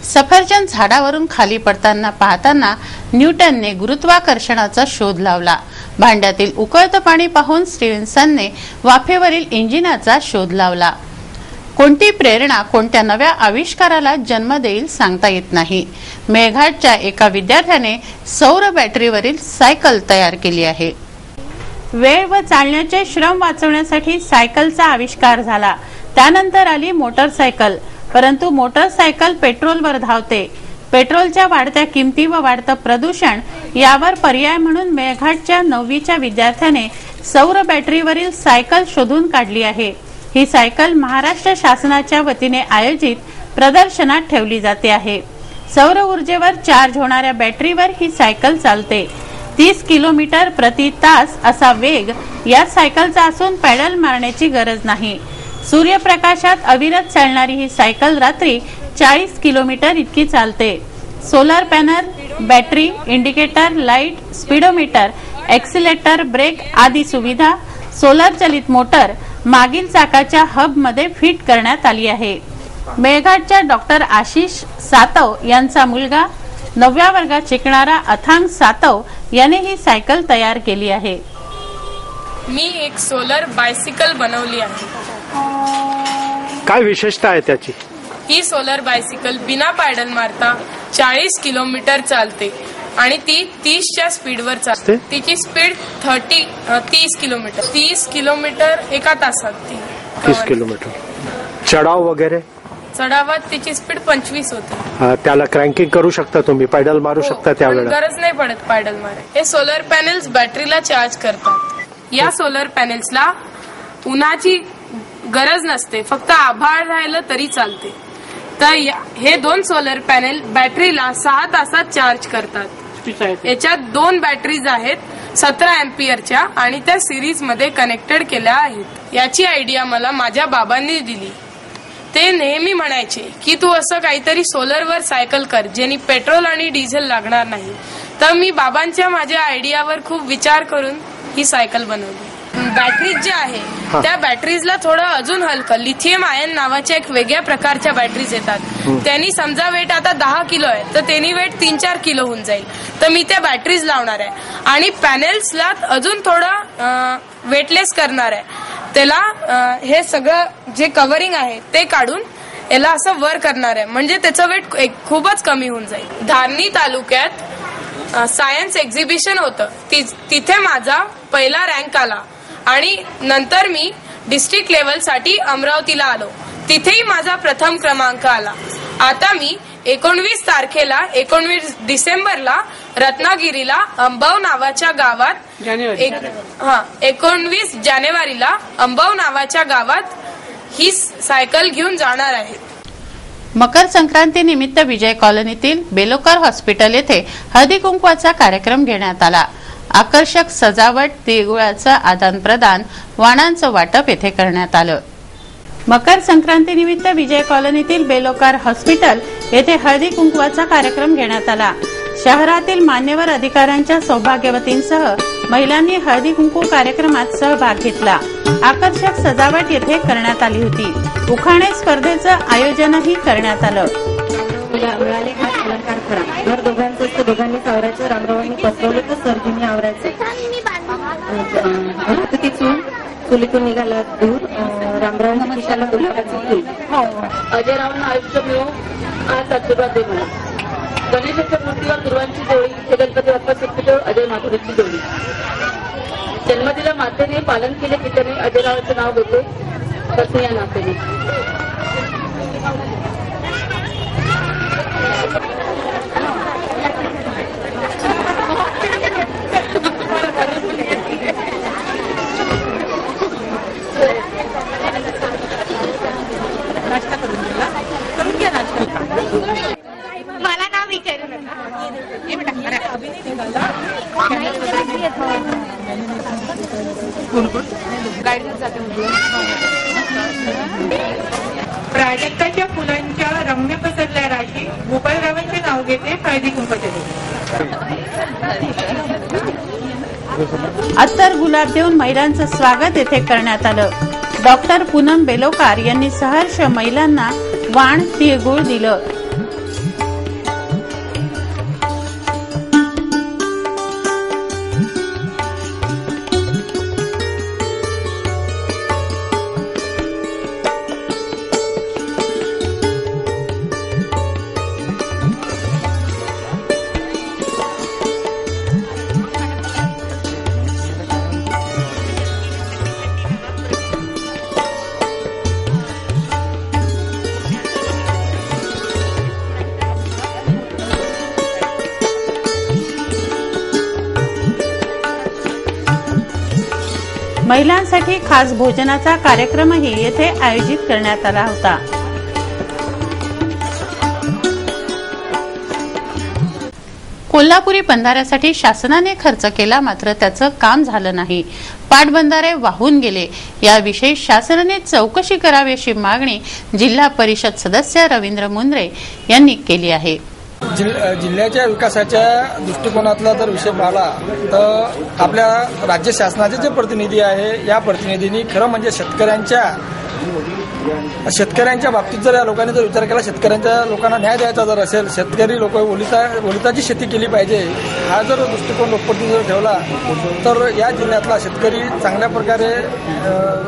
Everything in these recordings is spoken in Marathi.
सफरचंद झाडावरून खाली पडताना पाहताना न्यूटनने गुरुत्वाकर्षणाचा शोध लावला। भांड्यातील उकळतं पाणी पाहून स्टीव्हन्सनने वाफेवरील इंजिनाचा शोध लावला। कोणती प्रेरणा कोणत्या नव्या आविष्काराला जन्म देईल सांगता येत नाही। मेळघाटच्या एका विद्यार्थ्याने सौर बॅटरीवरील सायकल तयार केली आहे। वेळ व चालण्याचे श्रम वाचवण्यासाठी सायकलचा आविष्कार झाला। त्यानंतर आली मोटरसायकल, परंतु मोटरसायकल पेट्रोलवर धावते। पेट्रोलच्या वाढत्या किमती व वाढतं प्रदूषण यावर पर्याय म्हणून मेळघाटच्या 9वीच्या विद्यार्थ्याने सौर बॅटरीवरील सायकल शोधून काढली आहे। ही सायकल महाराष्ट्र शासनाच्या वतीने आयोजित प्रदर्शनात ठेवली जाते आहे। सौर ऊर्जेवर चार्ज होणाऱ्या बॅटरीवर ही सायकल चालते। 30 किलोमीटर प्रति तास असा वेग या सायकलचा असून पेडल मारण्याची गरज नाही। सूर्यप्रकाशात अविरत चालणारी ही सायकल रात्री 40 किलोमीटर इतकी चालते। Solar panel, battery, indicator, light, speedometer, accelerator, brake आदी सुविधा सोलर चलित मोटर मागील चाकाच्या हब मध्ये फिट करण्यात आली आहे। मेळघाटच्या डॉक्टर आशिष सातव यांचा मुलगा 9व्या वर्गात शिकणारा अथांग सातव याने ही सायकल तयार केली आहे। मी एक सोलर बायसिकल बनवली आहे। काय विशेषता आहे त्याची? ही सोलर बायसिकल बिना पॅडल मारता 40 किलोमीटर चालते आणि ती 30च्या स्पीडवर चालते। तिची स्पीड 30 किलोमीटर 30 किलोमीटर एका तासात ती 30 किलोमीटर। चढाव वगैरे? चढावात तिची स्पीड 25 होते। त्याला क्रँकिंग करू शकता तुम्ही, पॅडल मारू शकता त्यावेळेला? गरज नाही पडत पॅडल मारायची। हे सोलर पॅनेल्स बॅटरीला चार्ज करतात। या सोलर पॅनेल्सला उन्हाची गरज नसते, फक्त आभाळ राहिलं तरी चालते। तर हे 2 सोलर पॅनेल बॅटरीला 6 तासात चार्ज करतात। याच्यात 2 बॅटरीज आहेत 17 एम्पियरच्या आणि त्या सिरीज मध्ये कनेक्टेड केल्या आहेत। याची आयडिया मला माझ्या बाबांनी दिली। ते नेहमी म्हणायचे की तू असं काहीतरी सोलरवर सायकल कर ज्याने पेट्रोल आणि डिझेल लागणार नाही। तर मी बाबांच्या माझ्या आयडियावर खूप विचार करून ही सायकल बनवली। बॅटरीज जे आहे त्या बॅटरीजला थोडं अजून हलकं लिथियम आयन नावाच्या एक वेगळ्या प्रकारच्या बॅटरीज येतात। त्यांनी समजा वेट आता 10 किलो आहे तर त्यांनी वेट 3-4 किलो होऊन जाईल। तर मी त्या बॅटरीज लावणार आहे आणि पॅनेल्सला अजून थोडं वेटलेस करणार आहे। त्याला हे सगळं जे कव्हरिंग आहे ते काढून याला असं वर करणार आहे, म्हणजे त्याचं वेट खूपच कमी होऊन जाईल। धारणी तालुक्यात सायन्स एक्झिबिशन होतं, तिथे माझा पहिला रँक आला आणि नंतर मी डिस्ट्रिक्ट लेवल साठी अमरावतीला आलो, तिथेही माझा प्रथम क्रमांक आला। आता मी 19 तारखेला 19 डिसेंबरला रत्नागिरीला अंबाव नावाच्या गावात 19 जानेवारीला अंबाव नावाच्या गावात ही सायकल घेऊन जाणार आहे। मकर संक्रांती निमित्त विजय कॉलनीतील बेलोकर हॉस्पिटल येथे हळदी कुंकवाचा कार्यक्रम घेण्यात आला। आकर्षक सजावट, तिळगुळाचं आदान प्रदान, वाणांचं वाटप येथे करण्यात आलं। मकर संक्रांती निमित्त विजय कॉलनीतील बेलोकर हॉस्पिटल येथे हळदी कुंकवाचा कार्यक्रम घेण्यात आला। शहरातील मान्यवर अधिकाऱ्यांच्या सौभाग्यवतींसह महिलांनी हळदी कुंकू कार्यक्रमात सहभाग घेतला। आकर्षक सजावट येथे करण्यात आली होती। उखाणे स्पर्धेचं आयोजनही करण्यात आलं। घर दोघांचं दोघांनी आवरायचं, रामरावांनी पसरवलं तर सर्दीने आवरायचं। चूल चुलीतून निघाला दूर, रामरावांच्या खिशाला गुलाबाचं फूल। अजयरावांना आयुष्य मिळो आज आशीर्वाद दे मला। गणेशाच्या मूर्तीवर दुर्वांची जोडी, हे गणपती बाप्पा सुखदेव अजय माधुरीची जोडी। जन्मदिला मातेने पालन केले पित्याने, अजयरावाचं नाव घेते पत्नी या नातेने। मला नाव विचारू प्राजक्ताच्या फुलांच्या रम्य पसरल्या राशी, गोपाळरावांचे नाव घेते हळदी कुंकवाच्या। अत्तर गुलाब देऊन महिलांचं स्वागत येथे करण्यात आलं। डॉक्टर पूनम बेलोकार यांनी सहर्ष महिलांना वाण, तिळगुळ दिलं। महिलांसाठी खास भोजनाचा कार्यक्रमही येथे आयोजित करण्यात आला होता। कोल्हापुरी बंधाऱ्यासाठी शासनाने खर्च केला, मात्र त्याचं काम झालं नाही। पाटबंधारे वाहून गेले। याविषयी शासनाने चौकशी करावी अशी मागणी जिल्हा परिषद सदस्य रवींद्र मुंद्रे यांनी केली आहे। जिल्ह्याच्या विकासाच्या दृष्टिकोनातला जर विषय पाहिला तर आपल्या राज्य शासनाचे जे प्रतिनिधी आहे, या प्रतिनिधींनी खरं म्हणजे शेतकऱ्यांच्या बाबतीत जर या लोकांनी जर विचार केला, शेतकऱ्यांच्या लोकांना न्याय द्यायचा जर असेल, शेतकरी लोक ओलिताची शेती केली पाहिजे, हा जर दृष्टिकोन लोकप्रतिनिधी जर ठेवला तर या जिल्ह्यातला शेतकरी चांगल्या प्रकारे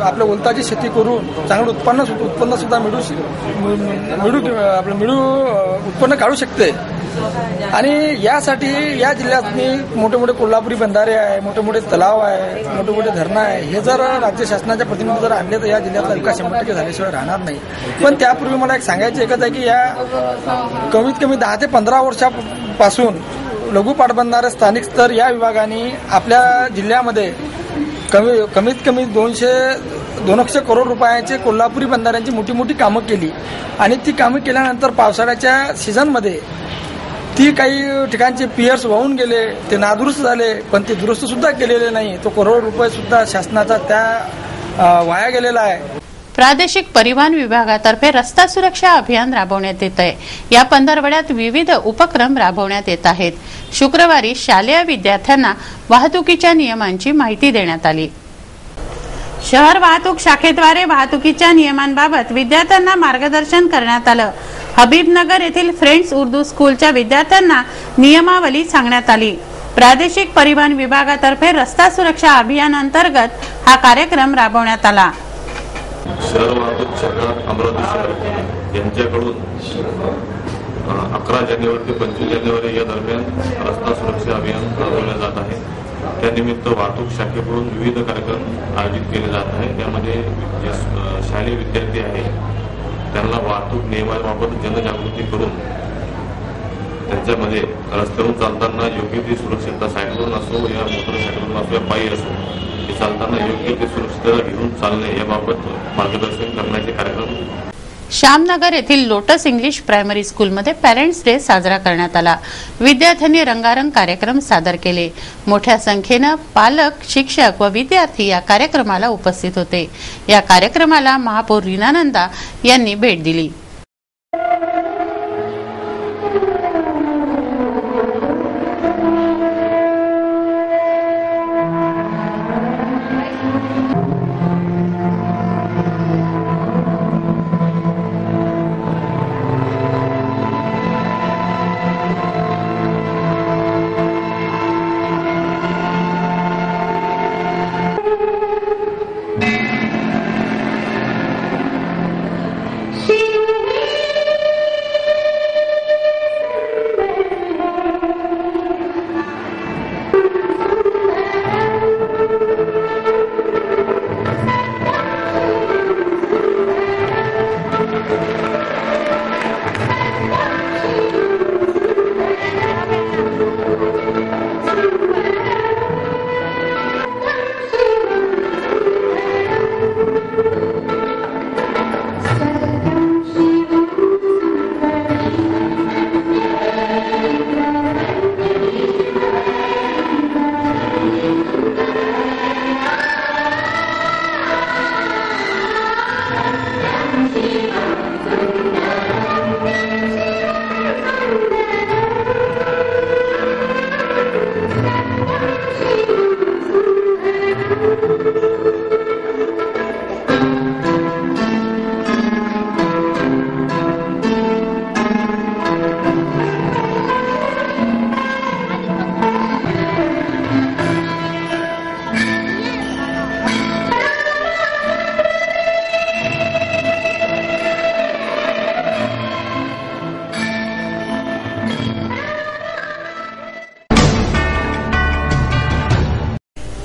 आपल्या ओलिताची शेती करून चांगलं उत्पन्न सुद्धा उत्पन्न काढू शकते। आणि यासाठी या जिल्ह्यात मोठे मोठे कोल्हापुरी बंधारे आहे, मोठे मोठे तलाव आहे, मोठे मोठे धरणं आहे, हे जर राज्य शासनाच्या प्रतिनिधी जर आणले तर या जिल्ह्यातला विकास 100% झाल्याशिवाय राहणार नाही। पण त्यापूर्वी मला एक सांगायचं एकच आहे की या कमीत कमी 10 ते 15 वर्षापासून लघु पाटबंधारे स्थानिक स्तर या विभागाने आपल्या जिल्ह्यामध्ये कमीत कमी 200 करोड रुपयाचे कोल्हापुरी बंधाऱ्यांची मोठी मोठी कामं केली। आणि ती कामं केल्यानंतर पावसाळ्याच्या सीझनमध्ये ती काही ठिकाणचे पियर्स वाहून गेले, ते नादुरुस्त झाले, पण ते दुरुस्त सुद्धा केलेले नाही। तो करोड रुपये सुद्धा शासनाचा त्या वाया गेलेला आहे। प्रादेशिक परिवहन विभागातर्फे रस्ता सुरक्षा अभियान राबवण्यात येत आहे। या पंधरवड्यात विविध उपक्रम राबवण्यात येत आहेत। शुक्रवारी शालेय विद्यार्थ्यांना वाहतुकीच्या नियमांची माहिती देण्यात आली। शहर वाहतूक शाखेद्वारे वाहतुकीच्या नियमांबाबत विद्यार्थ्यांना मार्गदर्शन करण्यात आलं। हबीबनगर येथील फ्रेंड्स उर्दू स्कूलच्या विद्यार्थ्यांना नियमावली सांगण्यात आली। प्रादेशिक परिवहन विभागातर्फे रस्ता सुरक्षा अभियान अंतर्गत हा कार्यक्रम राबवण्यात आला। शहर वाहतूक शाखा अमरावती शहर यांच्याकडून 11 जानेवारी ते 25 जानेवारी या दरम्यान रस्ता सुरक्षा अभियान राबवले जात आहे। त्यानिमित्त वाहतूक शाखेकडून विविध कार्यक्रम आयोजित केले जात आहे। त्यामध्ये जे शालेय विद्यार्थी आहेत त्यांना वाहतूक नियमांबाबत जनजागृती करून त्यांच्यामध्ये रस्त्यावरून चालताना योग्य ती सुरक्षितता, सायकलवरून असो या मोटरसायकलवरून असो या पायी असो, ते चालताना योग्य ती सुरक्षितता घेऊन चालणे याबाबत मार्गदर्शन करण्याचे कार्यक्रम श्यामनगर येथील लोटस इंग्लिश प्रायमरी स्कूलमध्ये पॅरेंट्स डे साजरा करण्यात आला। विद्यार्थ्यांनी रंगारंग कार्यक्रम सादर केले। मोठ्या संख्येने पालक, शिक्षक व विद्यार्थी या कार्यक्रमाला उपस्थित होते। या कार्यक्रमाला महापौर रीना नंदा यांनी भेट दिली।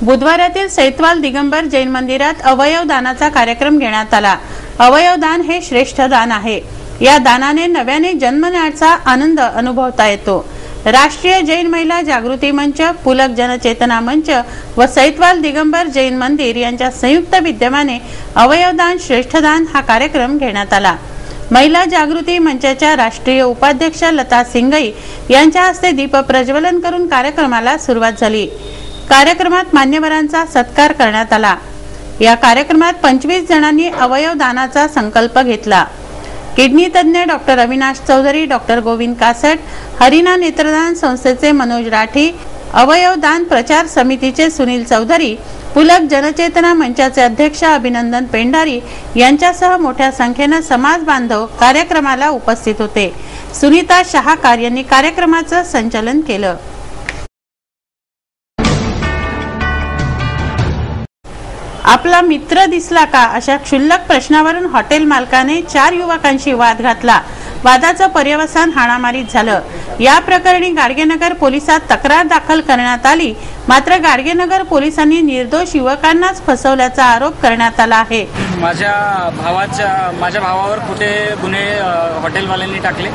बुधवारातील सैतवाल दिगंबर जैन मंदिरात अवयव दानाचा कार्यक्रम घेण्यात आला। अवयव दान हे श्रेष्ठ दान आहे। या दानाने नव्याने जन्मण्याचा आनंद अनुभवता येतो। राष्ट्रीय जैन महिला जागृती मंच, पुलक जनचेतना मंच व सैतवाल दिगंबर जैन मंदिर यांच्या संयुक्त विद्यमाने अवयवदान श्रेष्ठदान हा कार्यक्रम घेण्यात आला। महिला जागृती मंचाच्या राष्ट्रीय उपाध्यक्ष लता सिंगई यांच्या हस्ते दीप प्रज्वलन करून कार्यक्रमाला सुरुवात झाली। कार्यक्रमात मान्यवरांचा सत्कार करण्यात आला। या कार्यक्रमात 25 जणांनी अवयव दानाचा संकल्प घेतला। किडनी तज्ञ डॉक्टर अविनाश चौधरी, डॉक्टर गोविंद कासट, हरिना नेत्रदान संस्थेचे मनोज राठी, अवयव दान प्रचार समितीचे सुनील चौधरी, पुलक जनचेतना मंचाचे अध्यक्ष अभिनंदन पेंढारी यांच्यासह मोठ्या संख्येने समाज बांधव कार्यक्रमाला उपस्थित होते। सुनीता शहाकार यांनी कार्यक्रमाचं संचालन केलं। आपला मित्र दिसला का अशा क्षुल्लक प्रश्नावरून हॉटेल मालकाने 4 युवकांशी वाद घातला। वादाचं पर्यवसान हाणामारीत झालं। या प्रकरणी गाडगेनगर पोलिसात तक्रार दाखल करण्यात आली, मात्र गाडगेनगर पोलिसांनी निर्दोष युवकांनाच फसवल्याचा आरोप करण्यात आला आहे। माझ्या भावावर खोटे गुन्हे हॉटेलवाल्यांनी टाकले।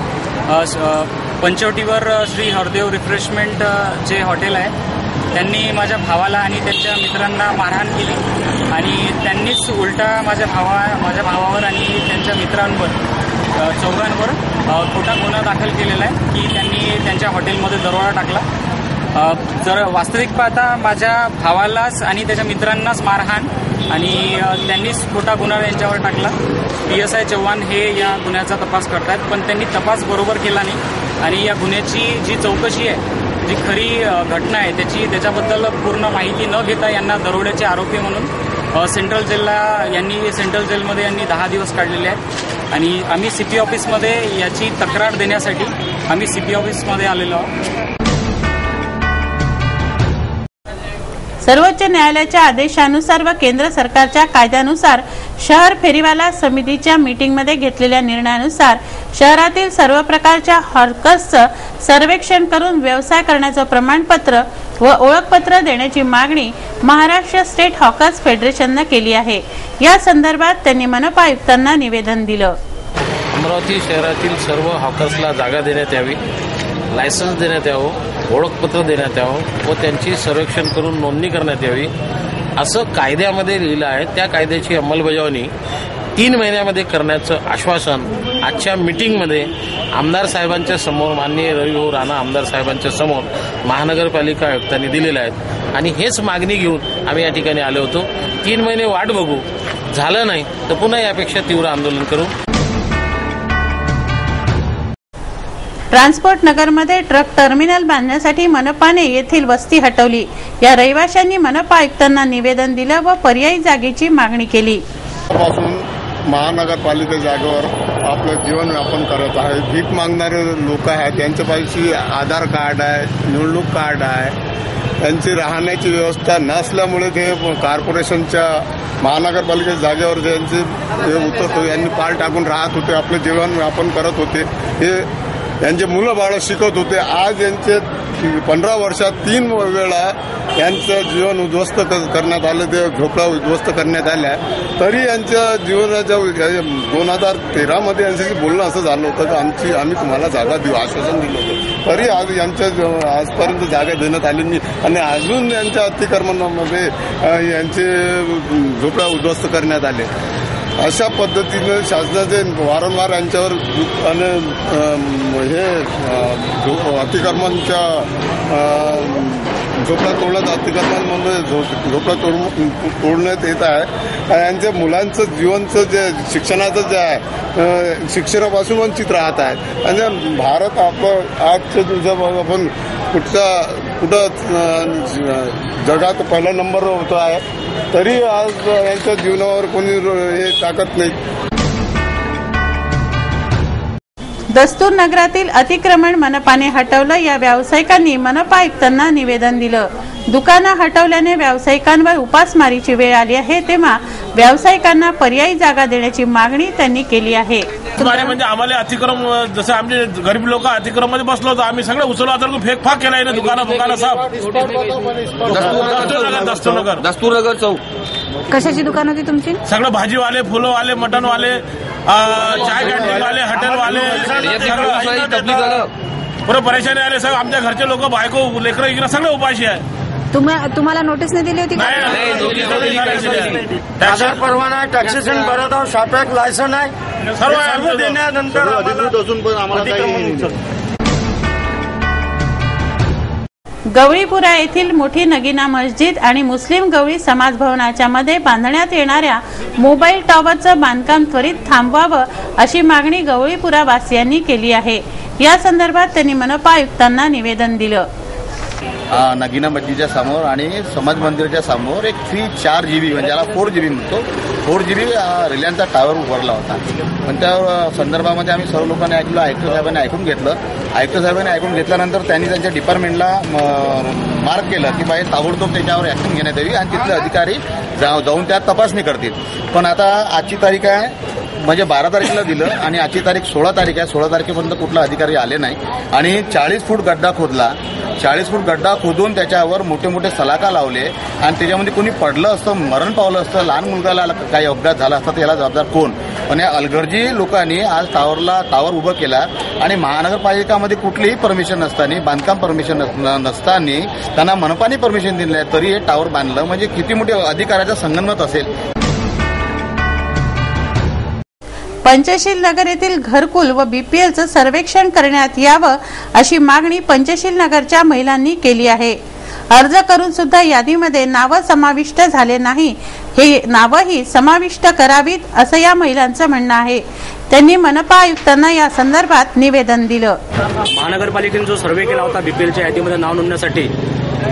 पंचवटीवर श्री हरदेव रिफ्रेशमेंट जे हॉटेल आहे त्यांनी माझ्या भावाला आणि त्यांच्या मित्रांना मारहाण केली आणि त्यांनीच उलटा माझ्या भावावर आणि त्यांच्या मित्रांवर चौघांवर खोटा गुन्हा दाखल केलेला आहे की त्यांनी त्यांच्या हॉटेलमध्ये दरोडा टाकला। जर वास्तविक पाहता माझ्या भावालाच आणि त्याच्या मित्रांनाच मारहाण आणि त्यांनीच खोटा गुन्हा त्यांच्यावर टाकला। PSI चव्हाण हे या गुन्ह्याचा तपास करतायत, पण त्यांनी तपास बरोबर केला नाही आणि या गुन्ह्याची जी चौकशी आहे, जी खरी घटना आहे त्याच्याबद्दल पूर्ण माहिती न घेता यांना दरोड्याचे आरोपी म्हणून सेंट्रल जेलमध्ये यांनी 10 दिवस काढलेले आहेत आणि आम्ही CP ऑफिसमध्ये याची तक्रार देण्यासाठी आम्ही CP ऑफिसमध्ये आलेलो आहोत। सर्वोच्च न्यायालयाच्या आदेशानुसार व केंद्र सरकारच्या कायद्यानुसार शहर फेरीवाला समितीच्या मीटिंगमध्ये घेतलेल्या निर्णयानुसार शहरातील सर्व प्रकारच्या हॉकर्सचं सर्वेक्षण करून व्यवसाय करण्याचं प्रमाणपत्र व ओळखपत्र देण्याची मागणी महाराष्ट्र स्टेट हॉकर्स फेडरेशनने केली आहे। या संदर्भात त्यांनी मनपा आयुक्तांना निवेदन दिलं। अमरावती शहरातील सर्व हॉकर्सला जागा देण्यात यावी, लायसन्स देण्यात यावं, ओळखपत्र देण्यात यावं व त्यांची सर्वेक्षण करून नोंदणी करण्यात यावी असं कायद्यामध्ये लिहिलं आहे। त्या कायद्याची अंमलबजावणी 3 महिन्यामध्ये करण्याचं आश्वासन आजच्या मीटिंगमध्ये आमदार साहेबांच्या समोर माननीय रविभाऊ राणा आमदार साहेबांच्या समोर महानगरपालिका आयुक्तांनी दिलेलं आहे आणि हेच मागणी घेऊन आम्ही या ठिकाणी आलो होतो। 3 महिने वाट बघू, झालं नाही तर पुन्हा यापेक्षा तीव्र आंदोलन करू। ट्रान्सपोर्ट नगरमध्ये ट्रक टर्मिनल बांधण्यासाठी मनपाने येथील वस्ती हटवली। या रहिवाशांनी मनपा आयुक्तांना निवेदन दिलं व पर्यायी जागेची मागणी केली। महानगरपालिका जागेवर आपलं जीवन यापन करत आहे। भीक मागणारे लोक आहेत, त्यांच्यापाशी आधार कार्ड आहे, निवडणूक कार्ड आहे, त्यांची राहण्याची व्यवस्था नसल्यामुळे ते कॉर्पोरेशनच्या महानगरपालिका जागेवर ज्यांचे उतरत होते यांनी पाल टाकून राहत होते, आपले जीवन यापन करत होते। हे यांचे मुलं बाळ शिकत होते। आज यांचे 15 वर्षात 3 वेळा यांचं जीवन उद्ध्वस्त करण्यात आलं, ते झोपडा उद्ध्वस्त करण्यात आल्या। तरी यांच्या जीवनाच्या 2013मध्ये यांच्याशी बोलणं असं झालं होतं की आम्ही तुम्हाला जागा देऊ आश्वासन दिलं होतं, तरी आज यांच्या आजपर्यंत जागा देण्यात आली नाही आणि अजून यांच्या अतिक्रमणामध्ये यांचे झोपडा उद्ध्वस्त करण्यात आले। अशा पद्धतीने शासनाचे वारंवार यांच्यावर हे अतिक्रमणच्या झोपडा तोडण्यात अतिक्रमणामध्ये झोपडा तोडण्यात येत आहे। यांच्या मुलांचं जीवनचं जे शिक्षणाचं जे आहे शिक्षणापासून वंचित राहत आहेत आणि भारत आपलं आजच्या दिवसात आपण कुठं जगात पहिला नंबर होतो आहे, तरी आज यांच्या जीवनावर कोणी हे टाकत नाही। दस्तूर नगरातील अतिक्रमण मनपाने हटवलं। या व्यावसायिकांनी मनपा आयुक्तांना निवेदन दिलं। दुकानं हटवल्याने व्यावसायिकांवर उपासमारीची वेळ आली आहे, तेव्हा व्यावसायिकांना पर्यायी जागा देण्याची मागणी त्यांनी केली आहे। म्हणजे आम्हाला अतिक्रम जसं आमचे गरीब लोक अतिक्रम मध्ये बसलो होतो, आम्ही सगळं उचललो तर फेकफाक केलाय ना दुकानं साहेब। दस्तूर नगर चौक कशाची दुकान होती तुमची? सगळं भाजीवाले, फुलंवाले, मटनवाले, चाय कॅन्टीनवाले, हॉटेलवाले, पुढे परेशानी आले साहेब. आमच्या घरचे लोक बायको लेकरं इकडे सगळे उपाशी आहे. तुम्हाला नोटीस नाही दिली होती का? आधार परवाना आहे, टॅक्सेशन भरत आहोत, शापॅक लायसन आहे, सर्व देण्यानंतर अधिकृत असून पण आम्हाला काही गवळीपुरा येथील मोठी नगीना मस्जिद आणि मुस्लिम गवळी समाज भवनाच्या मध्ये बांधण्यात येणाऱ्या मोबाईल टॉवरचं बांधकाम त्वरित थांबवावं अशी मागणी गवळीपुरा वासियांनी केली आहे. या संदर्भात त्यांनी मनपा आयुक्तांना निवेदन दिलं. नगीना मस्जिदच्या समोर आणि समाज मंदिराच्या समोर एक 4GB म्हणजे याला 4GB म्हणतो, 4GB रिलायन्सचा टावर उभारला होता. पण त्या संदर्भामध्ये आम्ही सर्व लोकांनी ऐकलं, आयुक्त साहेबांनी ऐकून घेतलं. आयुक्त साहेबांनी ऐकून घेतल्यानंतर त्यांनी त्यांच्या डिपार्टमेंटला मार्क केलं की बाई ताबडतोब त्याच्यावर ऍक्शन घेण्यात यावी आणि तिथले अधिकारी जाऊन त्यात तपासणी करतील. पण आता आजची तारीख आहे म्हणजे 12 तारखेला दिलं आणि आजची तारीख 16 तारीख आहे. 16 तारखेपर्यंत कुठला अधिकारी आले नाही आणि 40 फूट गड्डा खोदला. 40 फूट गड्डा खोदून त्याच्यावर मोठे मोठे सलाका लावले आणि त्याच्यामध्ये कोणी पडलं असतं, मरण पावलं असतं, लहान मुलगाला काही अपघात झाला असता तर याला जबाबदार कोण? पण या अलगर्जी लोकांनी आज टावर उभं केला आणि महानगरपालिकामध्ये कुठलीही परमिशन नसताना, बांधकाम परमिशन नसताना त्यांना मनपाने परमिशन दिलं आहे तरी हे टावर बांधलं. म्हणजे किती मोठे अधिकाऱ्याचा संगनमत असेल. पंचशील नगर येथील घरकुल व बीपीएलचं सर्वेक्षण करण्यात यावं अशी मागणी पंचशील नगरच्या महिलांनी केली आहे. अर्ज करून सुद्धा यादीमध्ये नावं समाविष्ट झाले नाही, हे नावंही समाविष्ट करावीत असं या महिलांचं म्हणणं आहे. त्यांनी मनपा आयुक्तांना या संदर्भात निवेदन दिलं. महानगरपालिकेने जो सर्वे केला होता बीपीएलच्या यादीमध्ये नाव नोंदण्यासाठी,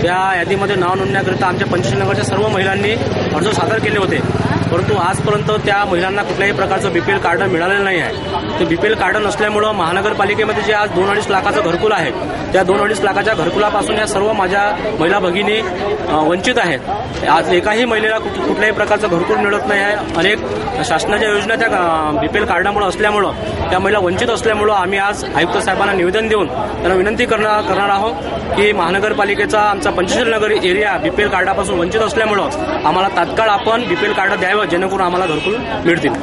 त्या यादीमध्ये नाव नोंदण्याकरिता आमच्या पंचशील नगरच्या सर्व महिलांनी अर्ज सादर केले होते. परंतु आजपर्यंत त्या महिलांना कुठल्याही प्रकारचं बीपीएल कार्ड मिळालेलं नाही आहे. ते बीपीएल कार्ड नसल्यामुळं महानगरपालिकेमध्ये जे आज 2-2.5 लाखाचं घरकुल आहे, त्या 2-2.5 लाखाच्या घरकुलापासून या सर्व माझ्या महिला भगिनी वंचित आहेत. आज एकाही महिलेला कुठल्याही प्रकारचं घरकुल मिळत नाही आहे. अनेक शासनाच्या योजना त्या बीपीएल कार्डामुळे असल्यामुळं त्या महिला वंचित असल्यामुळं आम्ही आज आयुक्त साहेबांना निवेदन देऊन त्यांना विनंती करणार आहोत की महानगरपालिकेचा आमचा पंचशील नगर एरिया बीपीएल कार्डापासून वंचित असल्यामुळं आम्हाला तात्काळ आपण बीपीएल कार्ड द्यावं जेणेकरून आम्हाला घरकुल मिळतील.